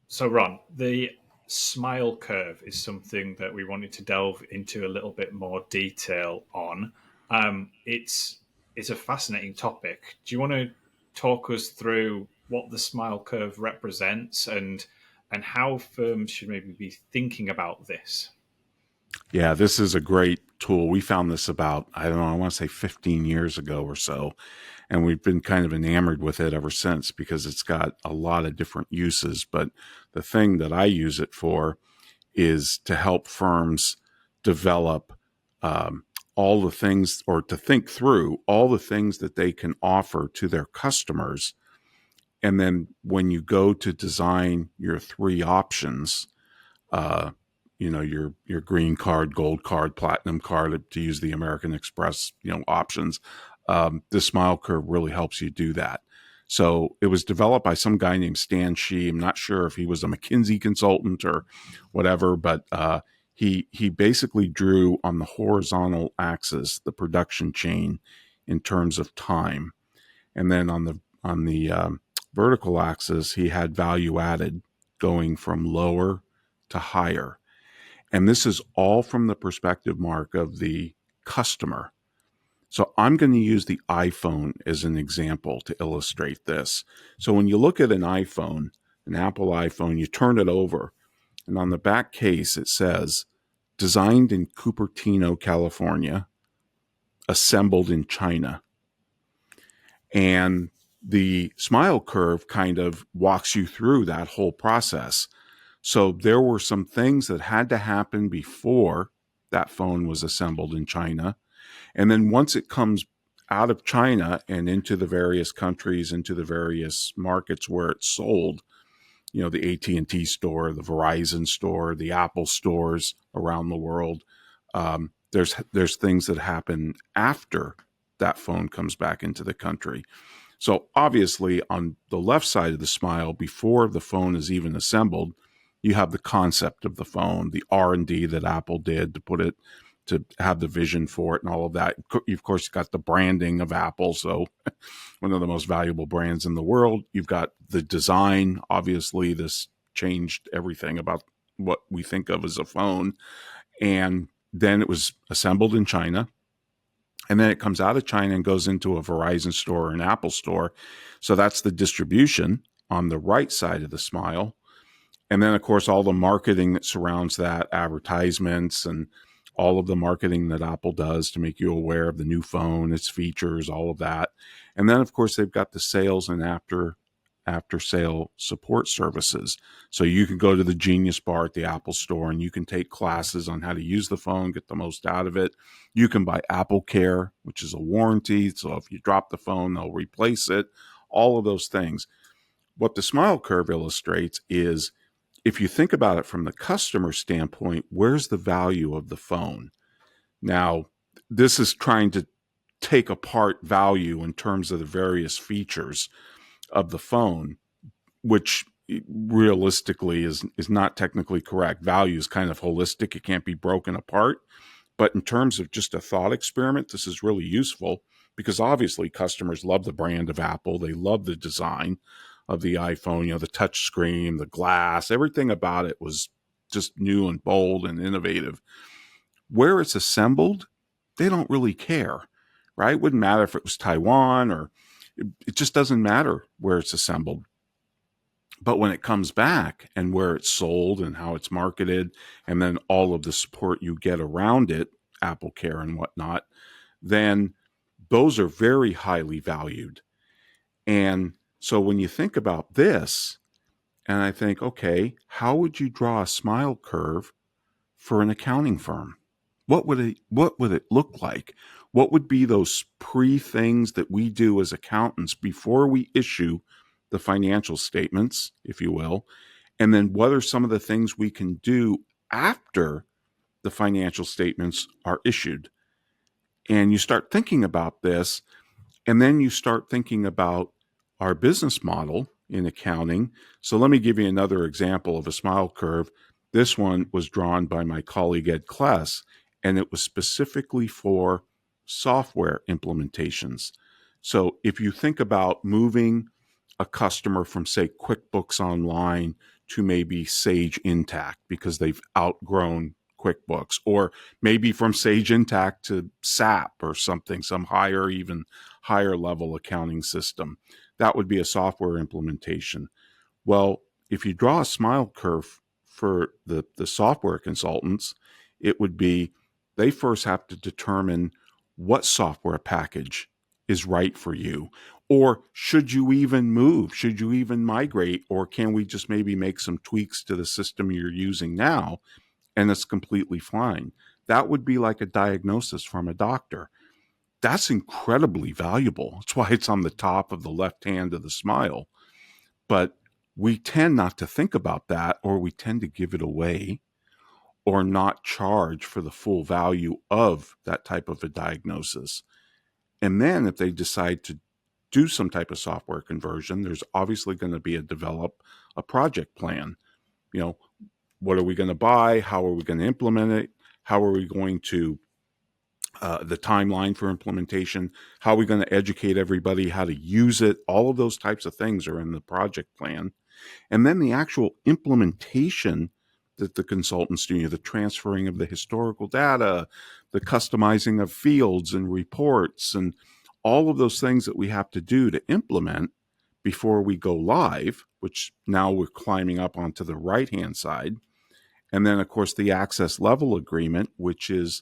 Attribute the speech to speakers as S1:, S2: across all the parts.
S1: So, Ron, the smile curve is something that we wanted to delve into a little bit more detail on. It's a fascinating topic. Do you want to talk us through what the smile curve represents and how firms should maybe be thinking about this?
S2: Yeah, this is a great tool. We found this about, I don't know, I want to say 15 years ago or so. And we've been kind of enamored with it ever since because it's got a lot of different uses. But the thing that I use it for is to help firms develop all the things or to think through all the things that they can offer to their customers. And then when you go to design your three options, uh, your green card, gold card, platinum card, to use the American Express, options. The Smile Curve really helps you do that. So it was developed by some guy named Stan Shee. I'm not sure if he was a McKinsey consultant or whatever, but he basically drew on the horizontal axis the production chain in terms of time, and then on the vertical axis he had value added going from lower to higher. And this is all from the perspective, Mark, of the customer. So I'm going to use the iPhone as an example to illustrate this. So when you look at an Apple iPhone, you turn it over, and on the back case it says, designed in Cupertino, California, assembled in China. And the smile curve kind of walks you through that whole process. So there were some things that had to happen before that phone was assembled in China. And then once it comes out of China and into the various countries, into the various markets where it's sold, the AT&T store, the Verizon store, the Apple stores around the world, there's things that happen after that phone comes back into the country. So obviously on the left side of the smile, before the phone is even assembled, you have the concept of the phone, the R&D that Apple did to put it, to have the vision for it and all of that. You've, of course, got the branding of Apple, so one of the most valuable brands in the world. You've got the design. Obviously, this changed everything about what we think of as a phone. And then it was assembled in China. And then it comes out of China and goes into a Verizon store or an Apple store. So that's the distribution on the right side of the smile. And then, of course, all the marketing that surrounds that, advertisements and all of the marketing that Apple does to make you aware of the new phone, its features, all of that. And then, of course, they've got the sales and after sale support services. So you can go to the Genius Bar at the Apple store and you can take classes on how to use the phone, get the most out of it. You can buy Apple Care, which is a warranty. So if you drop the phone, they'll replace it. All of those things. What the smile curve illustrates is, if you think about it from the customer standpoint, where's the value of the phone? Now, this is trying to take apart value in terms of the various features of the phone, which realistically is not technically correct. Value is kind of holistic. It can't be broken apart. But in terms of just a thought experiment, this is really useful because obviously customers love the brand of Apple. They love the design of the iPhone, the touch screen, the glass, everything about it was just new and bold and innovative. Where it's assembled, they don't really care, right? It wouldn't matter if it was Taiwan or it just doesn't matter where it's assembled. But when it comes back and where it's sold and how it's marketed, and then all of the support you get around it, Apple Care and whatnot, then those are very highly valued. And so when you think about this, and I think, okay, how would you draw a smile curve for an accounting firm? What would it look like? What would be those pre things that we do as accountants before we issue the financial statements, if you will? And then what are some of the things we can do after the financial statements are issued? And you start thinking about this, and then you start thinking about our business model in accounting. So let me give you another example of a smile curve. This one was drawn by my colleague Ed Kless, and it was specifically for software implementations. So if you think about moving a customer from, say, QuickBooks Online to maybe Sage Intacct because they've outgrown QuickBooks, or maybe from Sage Intacct to SAP or something, some higher, even higher level accounting system. That would be a software implementation. Well, if you draw a smile curve for the software consultants, it would be they first have to determine what software package is right for you. Or should you even move? Should you even migrate? Or can we just maybe make some tweaks to the system you're using now and it's completely fine? That would be like a diagnosis from a doctor. That's incredibly valuable. That's why it's on the top of the left hand of the smile. But we tend not to think about that, or we tend to give it away or not charge for the full value of that type of a diagnosis. And then if they decide to do some type of software conversion, there's obviously going to be a project plan. You know, what are we going to buy? How are we going to implement it? How are we going to the timeline for implementation? How are we going to educate everybody how to use it? All of those types of things are in the project plan. And then the actual implementation that the consultants do, the transferring of the historical data, the customizing of fields and reports, and all of those things that we have to do to implement before we go live, which now we're climbing up onto the right-hand side. And then, of course, the access level agreement, which is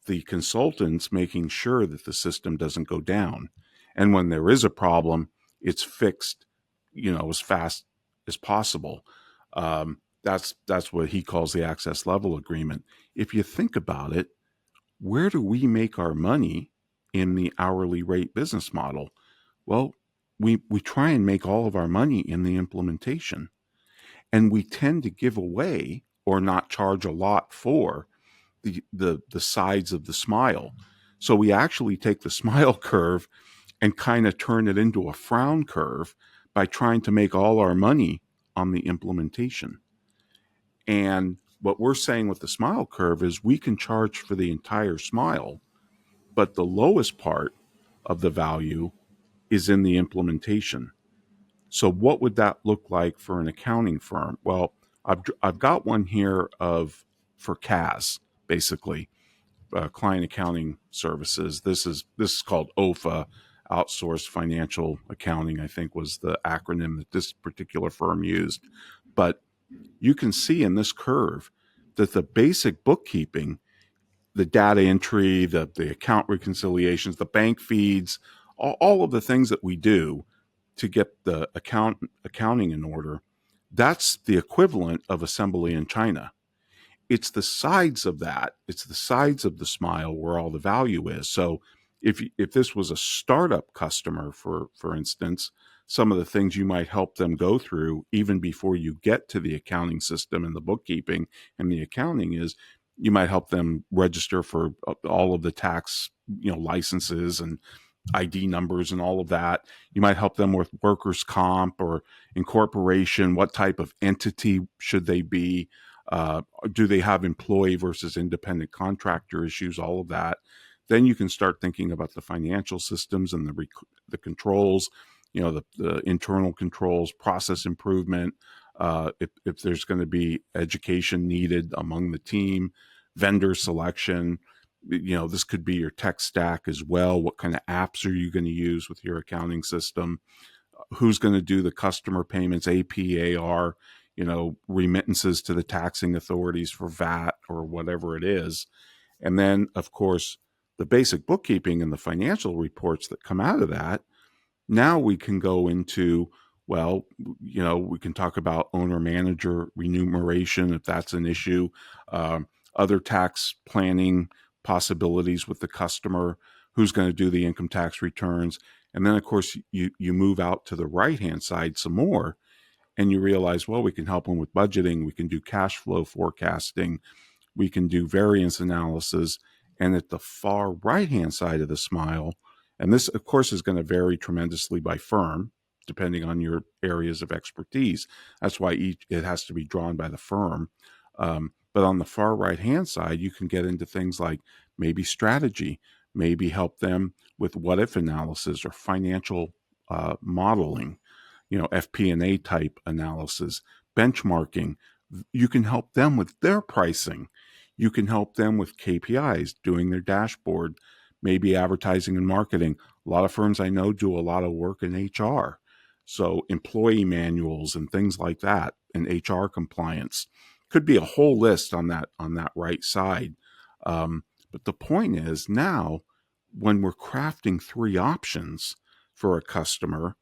S2: the consultants making sure that the system doesn't go down. And when there is a problem, it's fixed, as fast as possible. That's what he calls the access level agreement. If you think about it, where do we make our money in the hourly rate business model? Well, we try and make all of our money in the implementation, and we tend to give away or not charge a lot for the sides of the smile. So we actually take the smile curve and kind of turn it into a frown curve by trying to make all our money on the implementation. And what we're saying with the smile curve is we can charge for the entire smile, but the lowest part of the value is in the implementation. So what would that look like for an accounting firm? Well, I've got one here for CAS, basically, client accounting services. This is called OFA, outsourced financial accounting, I think was the acronym that this particular firm used. But you can see in this curve that the basic bookkeeping, the data entry, the account reconciliations, the bank feeds, all of the things that we do to get the accounting in order, that's the equivalent of assembly in China. It's the sides of that, it's the sides of the smile where all the value is. So if this was a startup customer, for instance, some of the things you might help them go through even before you get to the accounting system and the bookkeeping and the accounting is you might help them register for all of the tax, licenses and ID numbers and all of that. You might help them with workers' comp or incorporation. What type of entity should they be? Do they have employee versus independent contractor issues? All of that. Then you can start thinking about the financial systems and the controls, the internal controls, process improvement. If there's going to be education needed among the team, vendor selection, this could be your tech stack as well. What kind of apps are you going to use with your accounting system? Who's going to do the customer payments, APAR, remittances to the taxing authorities for VAT or whatever it is. And then, of course, the basic bookkeeping and the financial reports that come out of that. Now we can go into, we can talk about owner-manager remuneration if that's an issue, other tax planning possibilities with the customer, who's going to do the income tax returns. And then, of course, you move out to the right-hand side some more, and you realize, well, we can help them with budgeting, we can do cash flow forecasting, we can do variance analysis. And at the far right-hand side of the smile, and this, of course, is going to vary tremendously by firm, depending on your areas of expertise. That's why it has to be drawn by the firm. But on the far right-hand side, you can get into things like maybe strategy, maybe help them with what-if analysis or financial modeling. FP&A type analysis, benchmarking. You can help them with their pricing. You can help them with KPIs, doing their dashboard, maybe advertising and marketing. A lot of firms I know do a lot of work in HR. So employee manuals and things like that, and HR compliance. Could be a whole list on that right side. But the point is now, when we're crafting 3 options for a customer,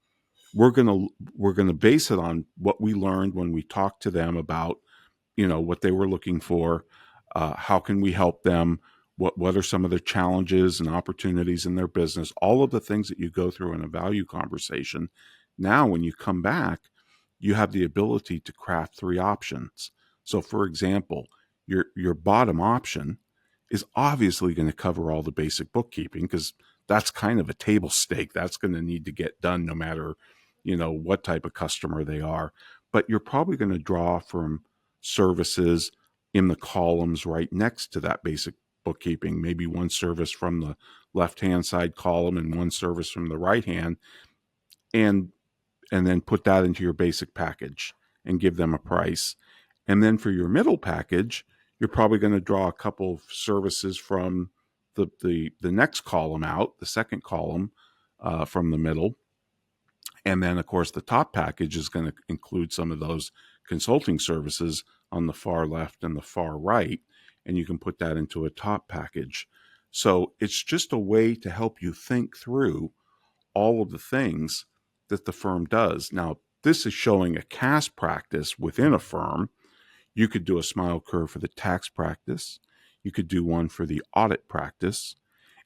S2: we're gonna base it on what we learned when we talked to them about what they were looking for. How can we help them? What are some of the challenges and opportunities in their business? All of the things that you go through in a value conversation. Now, when you come back, you have the ability to craft 3 options. So, for example, your bottom option is obviously going to cover all the basic bookkeeping, because that's kind of a table stake. That's going to need to get done no matter what type of customer they are. But you're probably going to draw from services in the columns right next to that basic bookkeeping, maybe one service from the left-hand side column and one service from the right hand, and then put that into your basic package and give them a price. And then for your middle package, you're probably going to draw a couple of services from the next column out, the second column from the middle. And then, of course, the top package is going to include some of those consulting services on the far left and the far right, and you can put that into a top package. So it's just a way to help you think through all of the things that the firm does. Now, this is showing a CAS practice within a firm. You could do a smile curve for the tax practice. You could do one for the audit practice.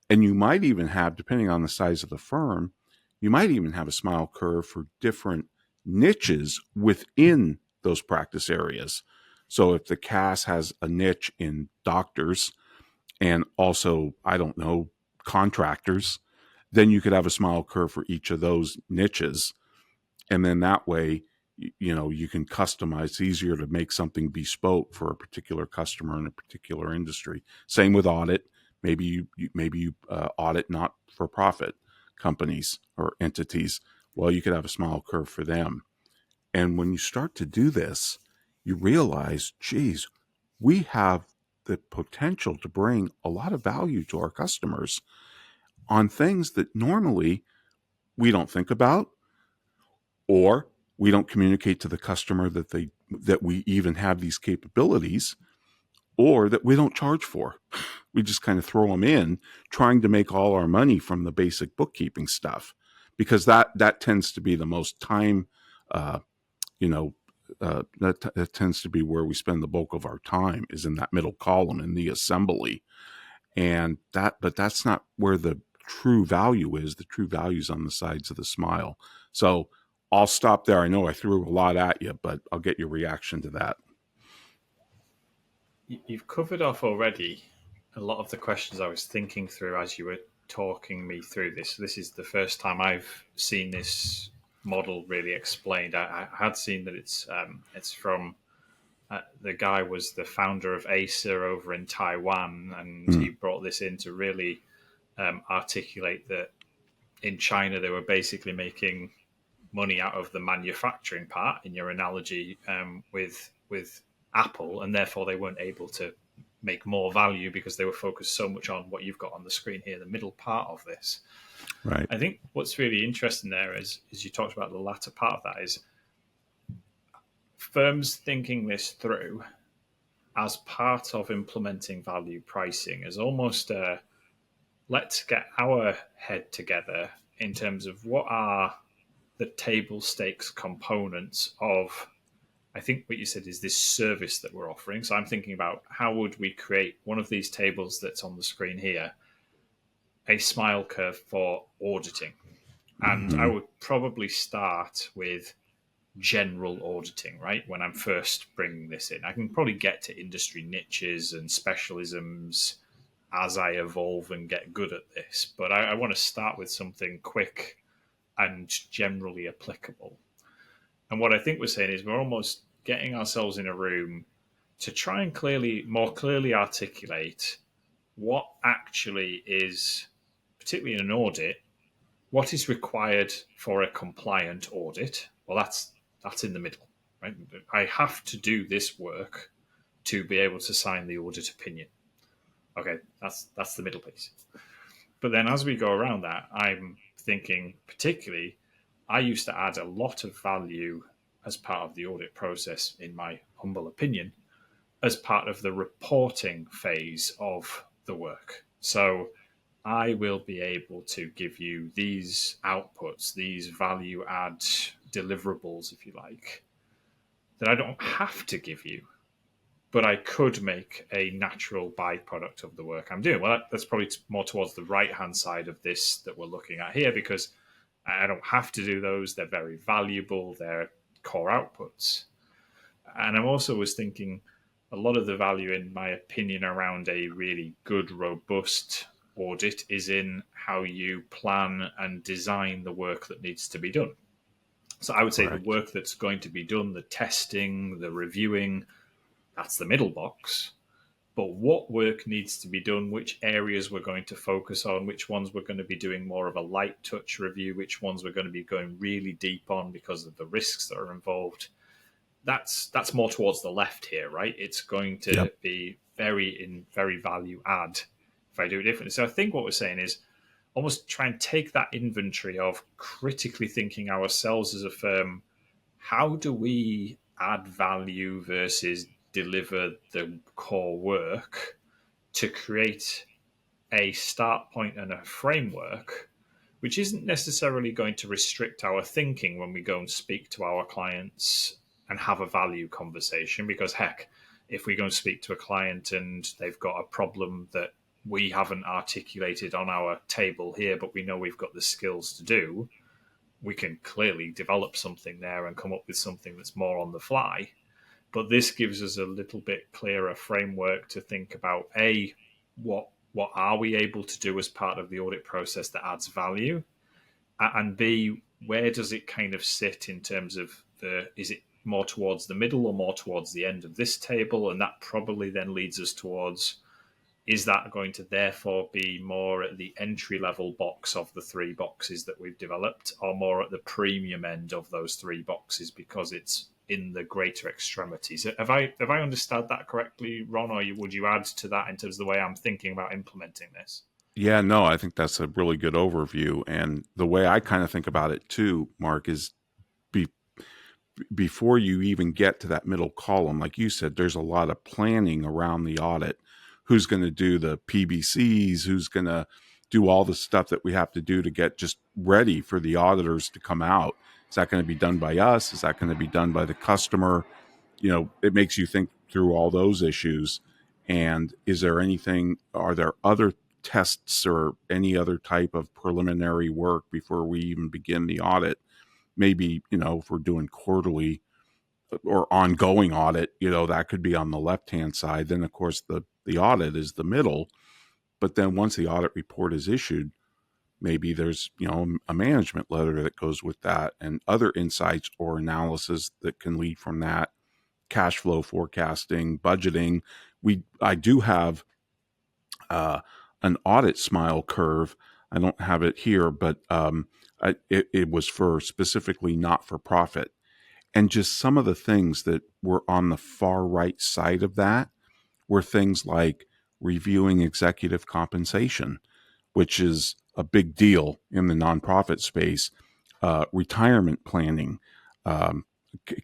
S2: And you might even have, depending on the size of the firm, you might even have a smile curve for different niches within those practice areas. So if the CAS has a niche in doctors and also, I don't know, contractors, then you could have a smile curve for each of those niches. And then that way, you can customize. It's easier to make something bespoke for a particular customer in a particular industry. Same with audit. Maybe you audit not-for-profit companies or entities. Well, you could have a smile curve for them. And when you start to do this, you realize, geez, we have the potential to bring a lot of value to our customers on things that normally we don't think about, or we don't communicate to the customer that we even have these capabilities, or that we don't charge for. We just kind of throw them in, trying to make all our money from the basic bookkeeping stuff, because that tends to be the most time, that tends to be where we spend the bulk of our time, is in that middle column in the assembly. But that's not where the true value is. The true value is on the sides of the smile. So I'll stop there. I know I threw a lot at you, but I'll get your reaction to that.
S1: You've covered off already a lot of the questions I was thinking through as you were talking me through this. This is the first time I've seen this model really explained. I had seen that it's from the guy was the founder of Acer over in Taiwan, and he brought this in to really articulate that in China they were basically making money out of the manufacturing part, in your analogy with Apple, and therefore they weren't able to make more value because they were focused so much on what you've got on the screen here, the middle part of this.
S2: Right.
S1: I think what's really interesting there is you talked about the latter part of that, is firms thinking this through as part of implementing value pricing as almost a let's get our head together in terms of what are the table stakes components of, I think what you said is this service that we're offering. So I'm thinking about how would we create one of these tables that's on the screen here, a smile curve for auditing. And I would probably start with general auditing, right? When I'm first bringing this in, I can probably get to industry niches and specialisms as I evolve and get good at this. But I want to start with something quick and generally applicable. And what I think we're saying is we're almost getting ourselves in a room to try and more clearly articulate what actually is, particularly in an audit, what is required for a compliant audit, Well, that's in the middle, right? I have to do this work to be able to sign the audit opinion. Okay, that's the middle piece. But then as we go around that, I'm thinking particularly, I used to add a lot of value as part of the audit process, in my humble opinion, as part of the reporting phase of the work. So I will be able to give you these outputs, these value add deliverables, if you like, that I don't have to give you, but I could make a natural byproduct of the work I'm doing. Well, that's probably more towards the right hand side of this that we're looking at here, because I don't have to do those. They're very valuable, they're core outputs. And I'm also was thinking a lot of the value, in my opinion, around a really good, robust audit is in how you plan and design the work that needs to be done. So I would say the
S2: Correct.
S1: work that's going to be done, the testing, the reviewing, that's the middle box. But what work needs to be done, which areas we're going to focus on, which ones we're going to be doing more of a light touch review, which ones we're going to be going really deep on because of the risks that are involved, that's more towards the left here, right? It's going to
S2: Yep.
S1: be very value add if I do it differently. So I think what we're saying is almost try and take that inventory of critically thinking ourselves as a firm. How do we add value versus deliver the core work to create a start point and a framework which isn't necessarily going to restrict our thinking when we go and speak to our clients and have a value conversation. Because, heck, if we go and speak to a client and they've got a problem that we haven't articulated on our table here, but we know we've got the skills to do, we can clearly develop something there and come up with something that's more on the fly. But this gives us a little bit clearer framework to think about: A, what are we able to do as part of the audit process that adds value, and B, where does it kind of sit in terms of is it more towards the middle or more towards the end of this table? And that probably then leads us towards, is that going to therefore be more at the entry level box of the three boxes that we've developed, or more at the premium end of those three boxes because it's in the greater extremities? Have I understood that correctly, Ron, or would you add to that in terms of the way I'm thinking about implementing this?
S2: Yeah, no, I think that's a really good overview. And the way I kind of think about it too, Mark, is be, before you even get to that middle column, like you said, there's a lot of planning around the audit. Who's going to do the PBCs? Who's going to do all the stuff that we have to do to get just ready for the auditors to come out? Is that going to be done by us? Is that going to be done by the customer? It makes you think through all those issues. And is there anything, are there other tests or any other type of preliminary work before we even begin the audit? Maybe, if we're doing quarterly or ongoing audit, that could be on the left-hand side. Then, of course, the audit is the middle. But then once the audit report is issued, maybe there's, a management letter that goes with that and other insights or analysis that can lead from that. Cash flow forecasting, budgeting. I do have an audit smile curve. I don't have it here, but it was for specifically not for profit. And just some of the things that were on the far right side of that were things like reviewing executive compensation, which is a big deal in the nonprofit space, retirement planning,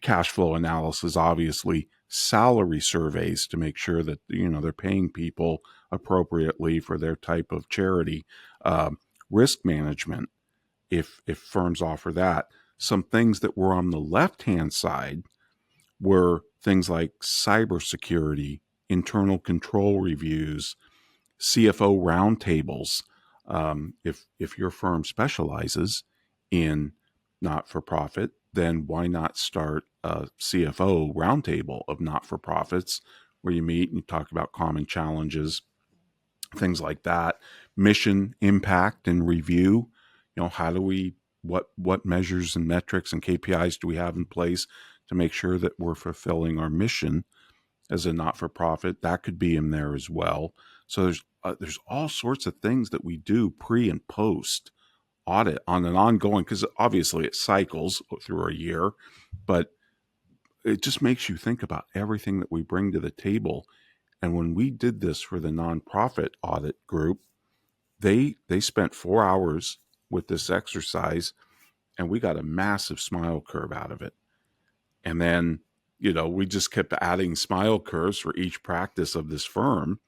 S2: cash flow analysis, obviously, salary surveys to make sure that they're paying people appropriately for their type of charity, risk management, if firms offer that. Some things that were on the left hand side were things like cybersecurity, internal control reviews, CFO roundtables. If your firm specializes in not for profit, then why not start a CFO roundtable of not for profits where you meet and you talk about common challenges, things like that, mission, impact, and review. How do we what measures and metrics and KPIs do we have in place to make sure that we're fulfilling our mission as a not-for-profit? That could be in there as well. So there's all sorts of things that we do pre and post audit on an ongoing, because obviously it cycles through a year, but it just makes you think about everything that we bring to the table. And when we did this for the nonprofit audit group, they spent 4 hours with this exercise, and we got a massive smile curve out of it. And then, we just kept adding smile curves for each practice of this firm,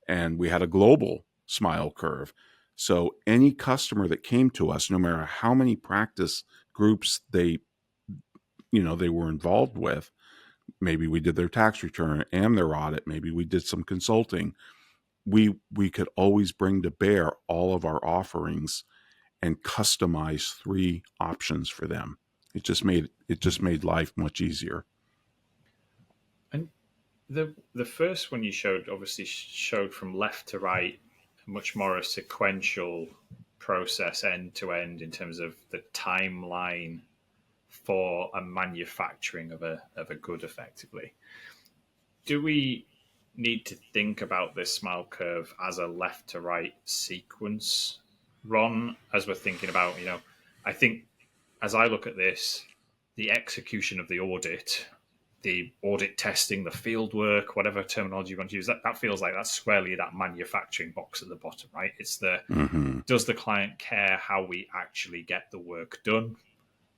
S2: and we had a global smile curve. So any customer that came to us, no matter how many practice groups they were involved with, maybe we did their tax return and their audit, maybe we did some consulting, we could always bring to bear all of our offerings and customize 3 options for them. It just made life much easier.
S1: And the first one you showed obviously showed from left to right, much more a sequential process end to end in terms of the timeline for a manufacturing of a good effectively. Do we need to think about this smile curve as a left to right sequence, Ron, as we're thinking about, I think as I look at this, the execution of the audit testing, the field work, whatever terminology you want to use, that feels like that's squarely that manufacturing box at the bottom, right? It's
S2: Mm-hmm.
S1: does the client care how we actually get the work done?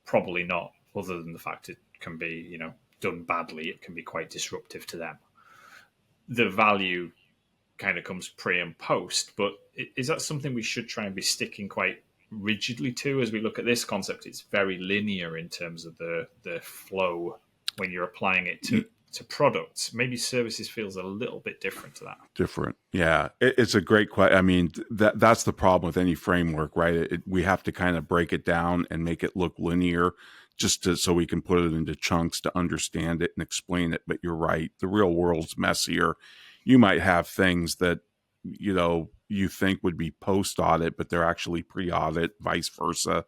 S1: Probably not, other than the fact it can be, done badly. It can be quite disruptive to them. The value kind of comes pre and post, but is that something we should try and be sticking quite rigidly to as we look at this concept? It's very linear in terms of the flow when you're applying it to products. Maybe services feels a little bit different to that.
S2: Different. Yeah. It's a great question. I mean, that's the problem with any framework, right? We have to kind of break it down and make it look linear so we can put it into chunks to understand it and explain it. But you're right. The real world's messier. You might have things that, you think would be post audit, but they're actually pre audit, vice versa.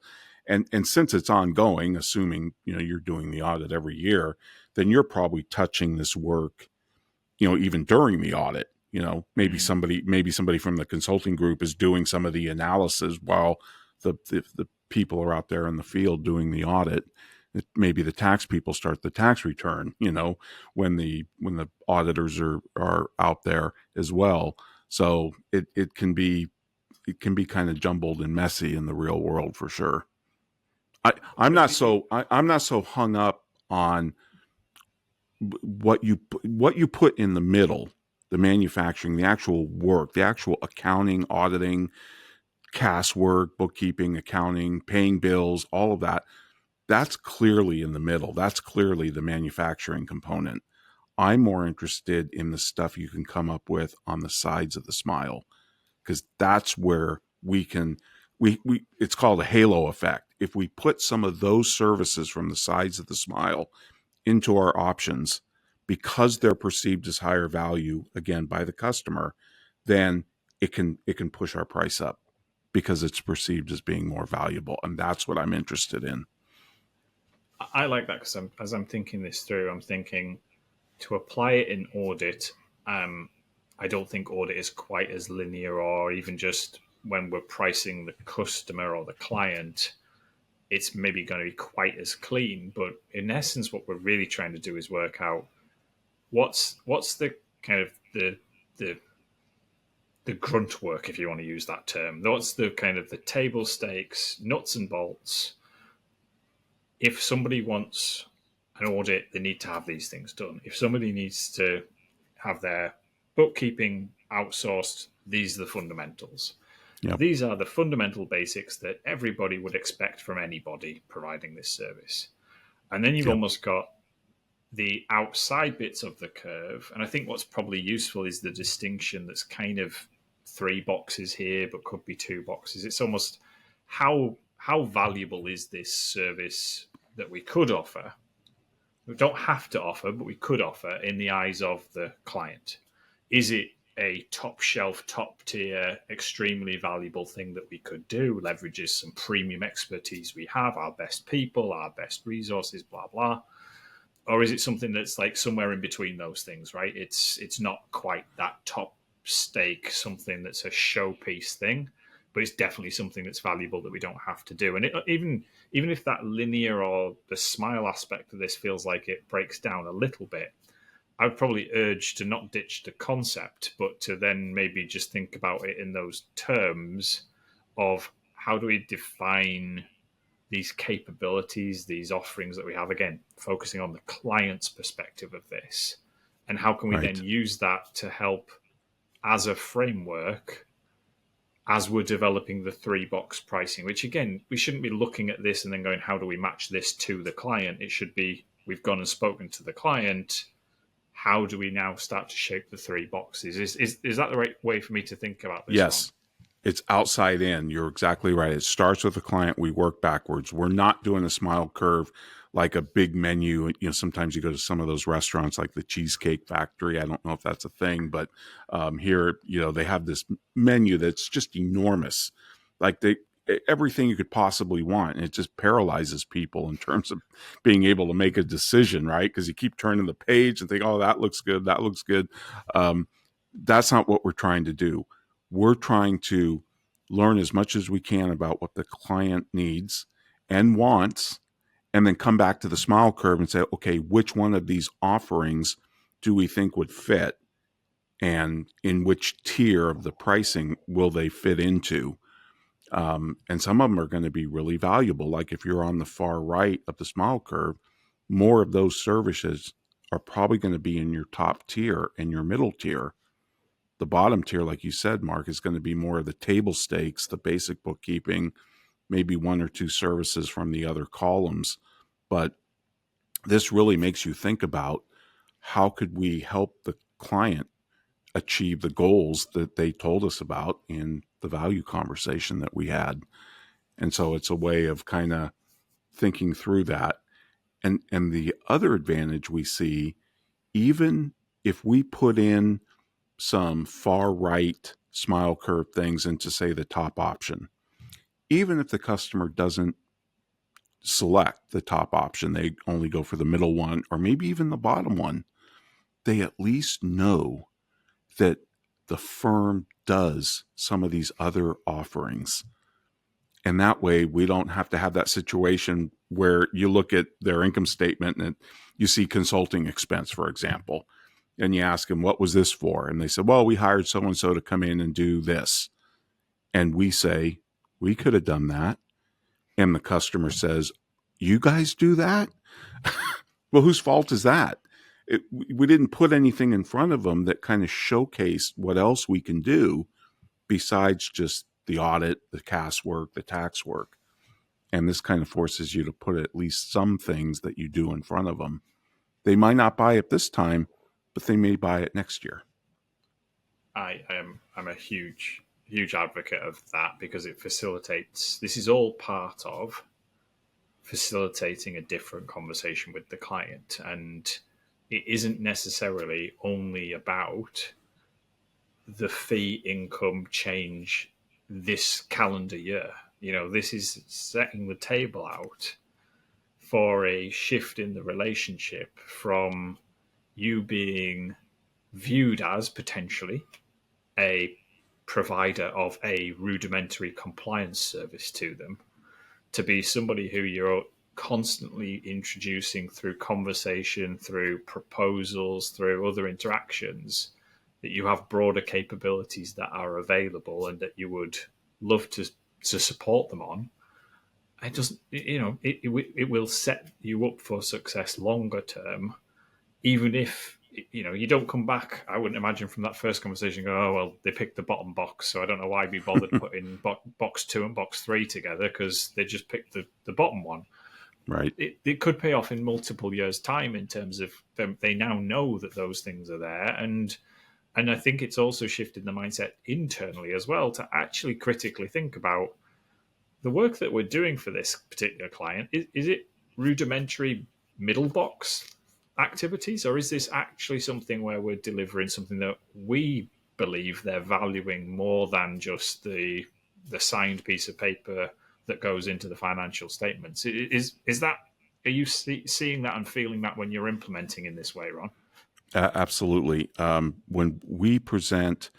S2: And since it's ongoing, assuming, you're doing the audit every year, then you're probably touching this work, even during the audit. Maybe somebody from the consulting group is doing some of the analysis while the people are out there in the field doing the audit. Maybe the tax people start the tax return, when the auditors are out there as well. So it can be kind of jumbled and messy in the real world for sure. I'm not so hung up on what you put in the middle, the manufacturing, the actual work, the actual accounting, auditing, CAS work, bookkeeping, accounting, paying bills, all of that. That's clearly in the middle. That's clearly the manufacturing component. I'm more interested in the stuff you can come up with on the sides of the smile, because that's where we it's called a halo effect. If we put some of those services from the sides of the smile into our options, because they're perceived as higher value, again, by the customer, then it can push our price up because it's perceived as being more valuable. And that's what I'm interested in.
S1: I like that because as I'm thinking this through, I'm thinking to apply it in audit. I don't think audit is quite as linear, or even just when we're pricing the customer or the client, it's maybe going to be quite as clean. But in essence, what we're really trying to do is work out what's the kind of the grunt work, if you want to use that term. What's the kind of the table stakes, nuts and bolts. If somebody wants an audit, they need to have these things done. If somebody needs to have their bookkeeping outsourced, these are the fundamentals.
S2: Yep.
S1: These are the fundamental basics that everybody would expect from anybody providing this service. And then you've almost got the outside bits of the curve. And I think what's probably useful is the distinction that's kind of 3 boxes here, but could be 2 boxes. It's almost how valuable is this service that we could offer? We don't have to offer, but we could offer in the eyes of the client. Is it a top shelf, top tier, extremely valuable thing that we could do, leverages some premium expertise we have, our best people, our best resources, blah, blah? Or is it something that's like somewhere in between those things, right? It's not quite that top stake, something that's a showpiece thing, but it's definitely something that's valuable that we don't have to do. And even if that linear or the smile aspect of this feels like it breaks down a little bit, I would probably urge to not ditch the concept, but to then maybe just think about it in those terms of how do we define these capabilities, these offerings that we have, again, focusing on the client's perspective of this. And how can we then
S2: Right.
S1: use that to help as a framework as we're developing the three box pricing, which again, we shouldn't be looking at this and then going, how do we match this to the client? It should be, we've gone and spoken to the client. How do we now start to shape the three boxes? Is that the right way for me to think about this one?
S2: Yes. It's outside in. You're exactly right. It starts with the client. We work backwards. We're not doing a smile curve like a big menu. Sometimes you go to some of those restaurants like the Cheesecake Factory. I don't know if that's a thing, but here, they have this menu that's just enormous. Like everything you could possibly want. And it just paralyzes people in terms of being able to make a decision, right? Because you keep turning the page and think, oh, that looks good. That looks good. That's not what we're trying to do. We're trying to learn as much as we can about what the client needs and wants, and then come back to the smile curve and say, okay, which one of these offerings do we think would fit? And in which tier of the pricing will they fit into? And some of them are going to be really valuable. Like if you're on the far right of the smile curve, more of those services are probably going to be in your top tier and your middle tier. The bottom tier, like you said, Mark, is going to be more of the table stakes, the basic bookkeeping, maybe one or two services from the other columns. But this really makes you think about how could we help the client achieve the goals that they told us about in the value conversation that we had. And so it's a way of kind of thinking through that. And the other advantage we see, even if we put in some far right smile curve things into, say, the top option, even if the customer doesn't select the top option, they only go for the middle one or maybe even the bottom one, they at least know that the firm does some of these other offerings. And that way we don't have to have that situation where you look at their income statement and you see consulting expense, for example, and you ask them, what was this for? And they said, well, we hired so-and-so to come in and do this. And we say, we could have done that. And the customer says, you guys do that? Well, whose fault is that? We didn't put anything in front of them that kind of showcased what else we can do besides just the audit, the CAS work, the tax work. And this kind of forces you to put at least some things that you do in front of them. They might not buy it this time, but they may buy it next year.
S1: I'm a huge advocate of that because it facilitates. This is all part of facilitating a different conversation with the client, and it isn't necessarily only about the fee income change this calendar year. This is setting the table out for a shift in the relationship from you being viewed as potentially a provider of a rudimentary compliance service to them to be somebody who you're constantly introducing through conversation, through proposals, through other interactions, that you have broader capabilities that are available and that you would love to support them on. It doesn't, it will set you up for success longer term, even if you don't come back. I wouldn't imagine from that first conversation go, oh well, they picked the bottom box, so I don't know why we bothered putting box 2 and box 3 together because they just picked the bottom one.
S2: Right.
S1: It could pay off in multiple years' time in terms of them. They now know that those things are there, and I think it's also shifted the mindset internally as well to actually critically think about the work that we're doing for this particular client. Is it rudimentary middle box activities, or is this actually something where we're delivering something that we believe they're valuing more than just the signed piece of paper that goes into the financial statements? Is that, are you seeing that and feeling that when you're implementing in this way, Ron?
S2: Absolutely. When we present,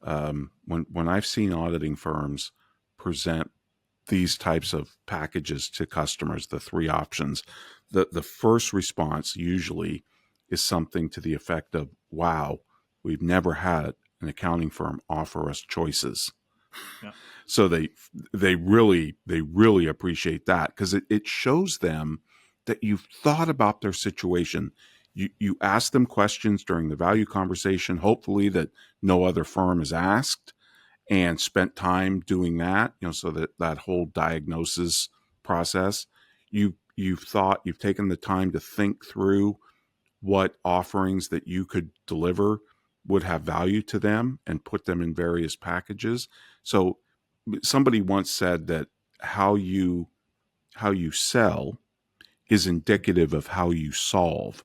S2: when I've seen auditing firms present these types of packages to customers, the three options, the first response usually is something to the effect of, wow, we've never had an accounting firm offer us choices.
S1: Yeah.
S2: So they really appreciate that, because it shows them that you've thought about their situation. You ask them questions during the value conversation, hopefully that no other firm has asked, and spent time doing that, so that whole diagnosis process. You've thought, you've taken the time to think through what offerings that you could deliver would have value to them and put them in various packages. So somebody once said that how you sell is indicative of how you solve.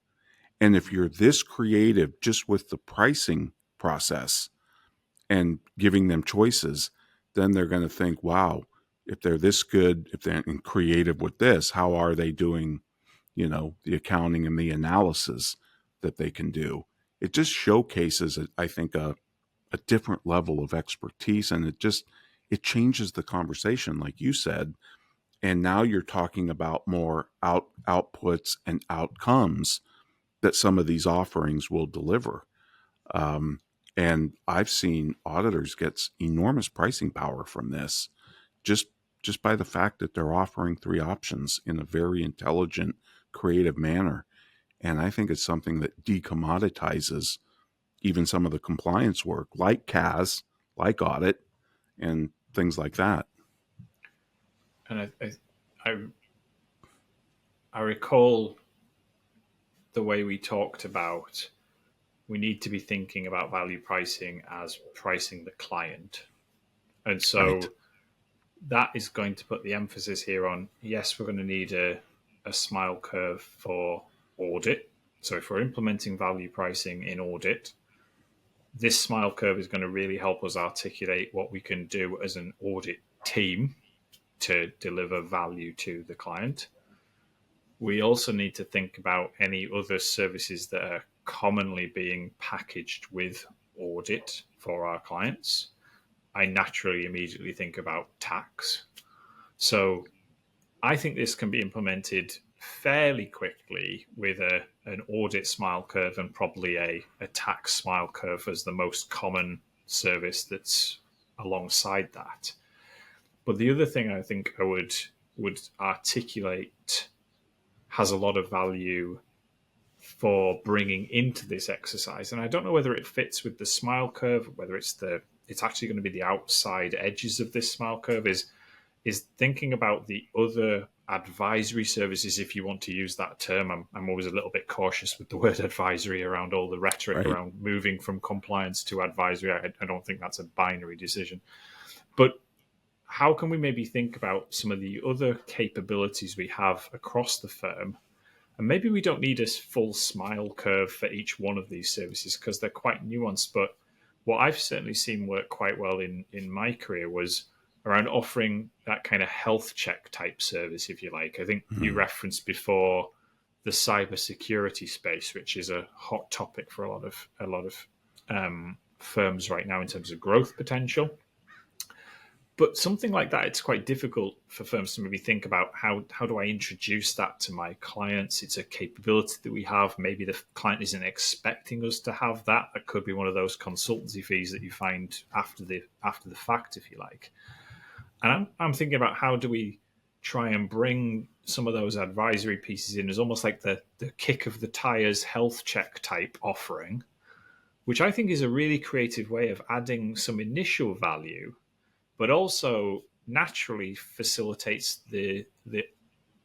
S2: And if you're this creative just with the pricing process and giving them choices, then they're going to think, wow, if they're this good, if they're creative with this, how are they doing, the accounting and the analysis that they can do? It just showcases, I think, a different level of expertise, and it changes the conversation, like you said. And now you're talking about more outputs and outcomes that some of these offerings will deliver. Um, and I've seen auditors get enormous pricing power from this, just just by the fact that they're offering three options in a very intelligent, creative manner. And I think it's something that decommoditizes even some of the compliance work, like CAS, like Audit, and things like that.
S1: And I, I recall the way we talked about we need to be thinking about value pricing as pricing the client. And
S2: Right.
S1: so that is going to put the emphasis here on, yes, we're going to need a smile curve for audit. So if we're implementing value pricing in audit, this smile curve is going to really help us articulate what we can do as an audit team to deliver value to the client. We also need to think about any other services that are commonly being packaged with audit for our clients. I naturally immediately think about tax. So I think this can be implemented fairly quickly with an audit smile curve and probably a tax smile curve as the most common service that's alongside that. But the other thing I think I would articulate has a lot of value for bringing into this exercise, and I don't know whether it fits with the smile curve, whether it's actually going to be the outside edges of this smile curve, is thinking about the other advisory services, if you want to use that term. I'm always a little bit cautious with the word advisory around all the rhetoric
S2: Right.
S1: around moving from compliance to advisory. I don't think that's a binary decision. But how can we maybe think about some of the other capabilities we have across the firm? And maybe we don't need a full smile curve for each one of these services because they're quite nuanced. But what I've certainly seen work quite well in my career was around offering that kind of health check type service, if you like. I think you
S2: Mhm.
S1: referenced before the cybersecurity space, which is a hot topic for a lot of firms right now in terms of growth potential. But something like that, it's quite difficult for firms to maybe think about how do I introduce that to my clients? It's a capability that we have. Maybe the client isn't expecting us to have that. That could be one of those consultancy fees that you find after the fact, if you like. And I'm thinking about how do we try and bring some of those advisory pieces in as almost like the kick of the tires health check type offering, which I think is a really creative way of adding some initial value but also naturally facilitates the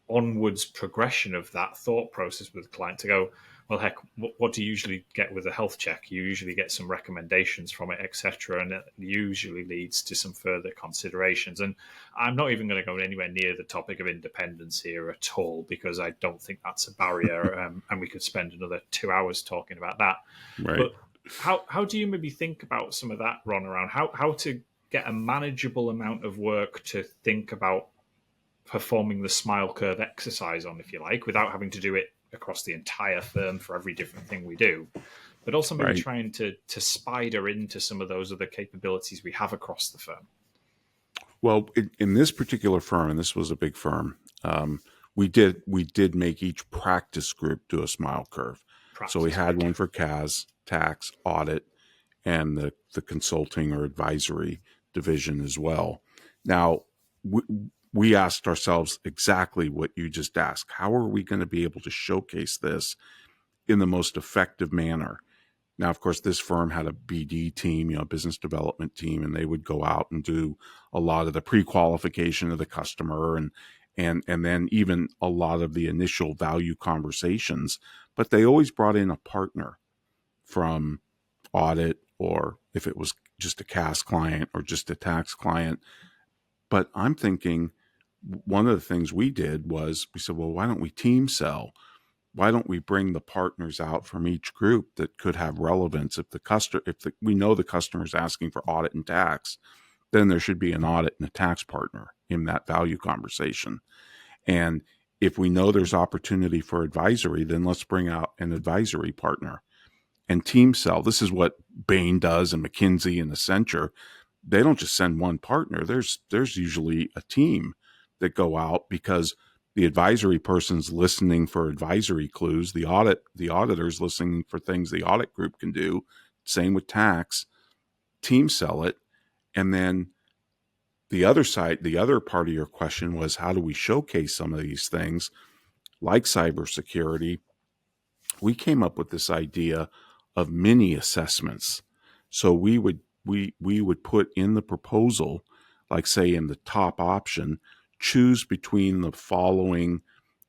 S1: onwards progression of that thought process with the client to go, well, heck, what do you usually get with a health check? You usually get some recommendations from it, etc., and it usually leads to some further considerations. And I'm not even going to go anywhere near the topic of independence here at all because I don't think that's a barrier, and we could spend another 2 hours talking about that.
S2: Right.
S1: But how do you maybe think about some of that, Ron, around how to get a manageable amount of work to think about performing the smile curve exercise on, if you like, without having to do it across the entire firm for every different thing we do, but also maybe
S2: Right.
S1: trying to spider into some of those other capabilities we have across the firm.
S2: Well, in this particular firm, and this was a big firm, we did make each practice group do a smile curve. So we
S1: Practice
S2: had
S1: big.
S2: one for CAS, tax, audit, and the consulting or advisory division as well. Now, we, we asked ourselves exactly what you just asked. How are we going to be able to showcase this in the most effective manner? Now, of course, this firm had a BD team, business development team, and they would go out and do a lot of the pre-qualification of the customer and then even a lot of the initial value conversations. But they always brought in a partner from audit, or if it was just a CAS client or just a tax client. But I'm thinking one of the things we did was we said, well, why don't we team sell? Why don't we bring the partners out from each group that could have relevance? We know the customer's asking for audit and tax, then there should be an audit and a tax partner in that value conversation. And if we know there's opportunity for advisory, then let's bring out an advisory partner and team sell. This is what Bain does, and McKinsey and Accenture. They don't just send one partner. There's usually a team that go out, because the advisory person's listening for advisory clues. The auditor's listening for things the audit group can do. Same with tax. Team sell it. And then the other side, the other part of your question was, how do we showcase some of these things like cybersecurity? We came up with this idea of mini assessments. So we would put in the proposal, like say in the top option, choose between the following,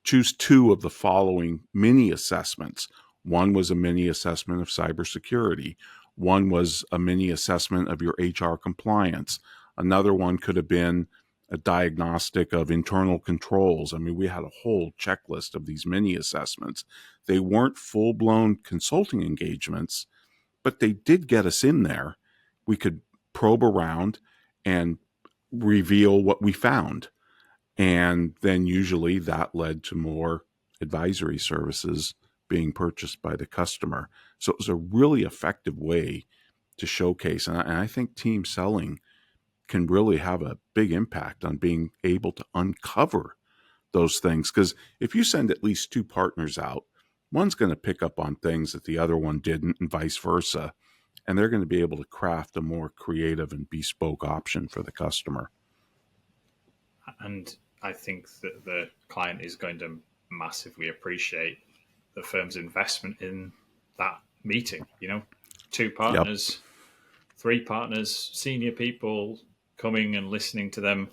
S2: choose two of the following mini assessments. One was a mini assessment of cybersecurity. One was a mini assessment of your HR compliance. Another one could have been a diagnostic of internal controls. I mean, we had a whole checklist of these mini assessments. They weren't full blown consulting engagements, but they did get us in there. We could probe around and reveal what we found. And then usually that led to more advisory services being purchased by the customer. So it was a really effective way to showcase. And I think team selling can really have a big impact on being able to uncover those things. Because if you send at least two partners out, one's going to pick up on things that the other one didn't, and vice versa. And they're going to be able to craft a more creative and bespoke option for the customer.
S1: And I think that the client is going to massively appreciate the firm's investment in that meeting. Two
S2: Yep.
S1: partners, three partners, senior people coming and listening to them.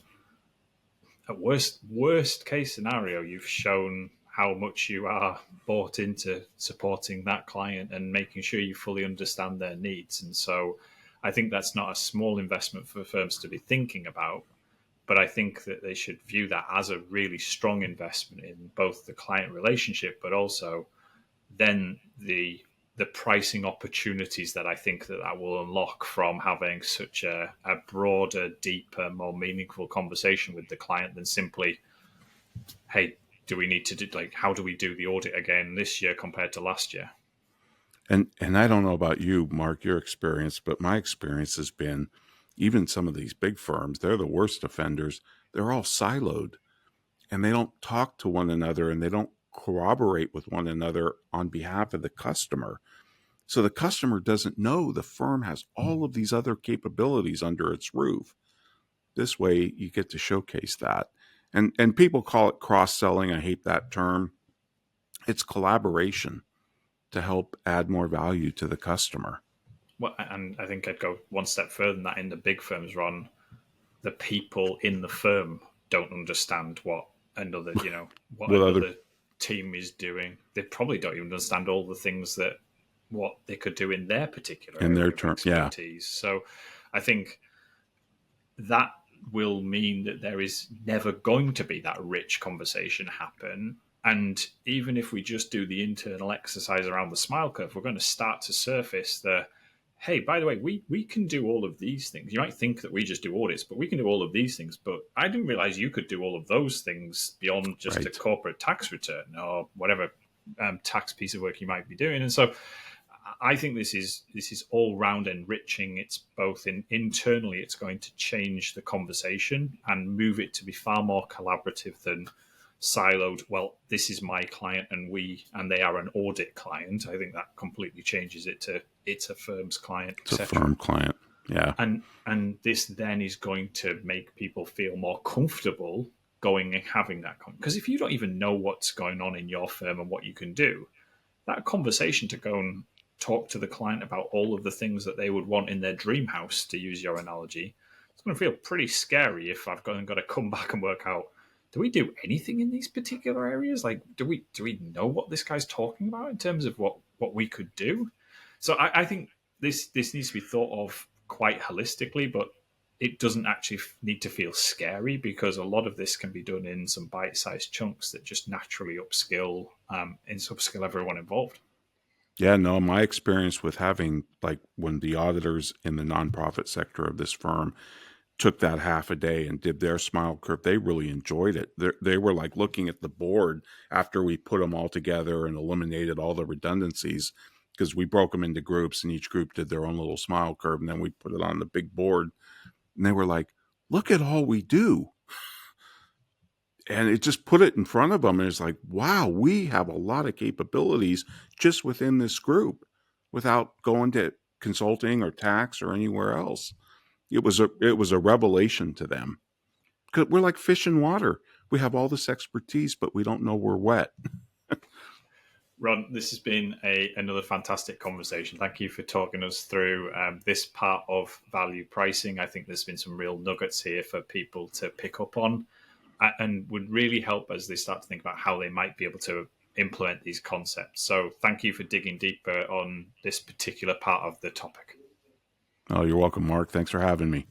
S1: At worst case scenario, you've shown how much you are bought into supporting that client and making sure you fully understand their needs. And so I think that's not a small investment for firms to be thinking about, but I think that they should view that as a really strong investment in both the client relationship, but also then the pricing opportunities that I think that will unlock from having such a broader, deeper, more meaningful conversation with the client than simply, hey, do we need to do, like, how do we do the audit again this year compared to last year?
S2: And I don't know about you, Mark, your experience, but my experience has been, even some of these big firms, they're the worst offenders. They're all siloed, and they don't talk to one another, and they don't corroborate with one another on behalf of the customer. So the customer doesn't know the firm has all of these other capabilities under its roof. This way you get to showcase that. And people call it cross-selling. I hate that term. It's collaboration to help add more value to the customer.
S1: Well, and I think I'd go one step further than that. In the big firms, Ron, the people in the firm don't understand what
S2: With other
S1: another team is doing. They probably don't even understand all the things that what they could do in their particular
S2: in
S1: area
S2: their
S1: of
S2: term, yeah.
S1: expertise. So I think that will mean that there is never going to be that rich conversation happen. And even if we just do the internal exercise around the smile curve, we're going to start to surface the, hey, by the way, we can do all of these things. You might think that we just do audits, but we can do all of these things. But I didn't realize you could do all of those things beyond just a
S2: Right.
S1: corporate tax return or whatever tax piece of work you might be doing. And so I think this is all round enriching. It's both internally, it's going to change the conversation and move it to be far more collaborative than siloed. Well, this is my client and they are an audit client. I think that completely changes it to it's a firm's client,
S2: It's a
S1: etc.
S2: firm client. Yeah.
S1: And this then is going to make people feel more comfortable going and having that because if you don't even know what's going on in your firm and what you can do, that conversation to go and talk to the client about all of the things that they would want in their dream house, to use your analogy, it's going to feel pretty scary if I've got to come back and work out, do we do anything in these particular areas? Like, do we know what this guy's talking about in terms of what we could do? So I think this needs to be thought of quite holistically, but it doesn't actually need to feel scary because a lot of this can be done in some bite-sized chunks that just naturally upskill and upskill everyone involved.
S2: Yeah, no, my experience with having, like, when the auditors in the nonprofit sector of this firm took that half a day and did their smile curve, they really enjoyed it. They were like looking at the board after we put them all together and eliminated all the redundancies, because we broke them into groups and each group did their own little smile curve. And then we put it on the big board and they were like, look at all we do. And it just put it in front of them. And it's like, wow, we have a lot of capabilities just within this group without going to consulting or tax or anywhere else. It was a revelation to them. 'Cause we're like fish in water. We have all this expertise, but we don't know we're wet.
S1: Ron, this has been another fantastic conversation. Thank you for talking us through this part of value pricing. I think there's been some real nuggets here for people to pick up on and would really help as they start to think about how they might be able to implement these concepts. So thank you for digging deeper on this particular part of the topic.
S2: Oh, you're welcome, Mark. Thanks for having me.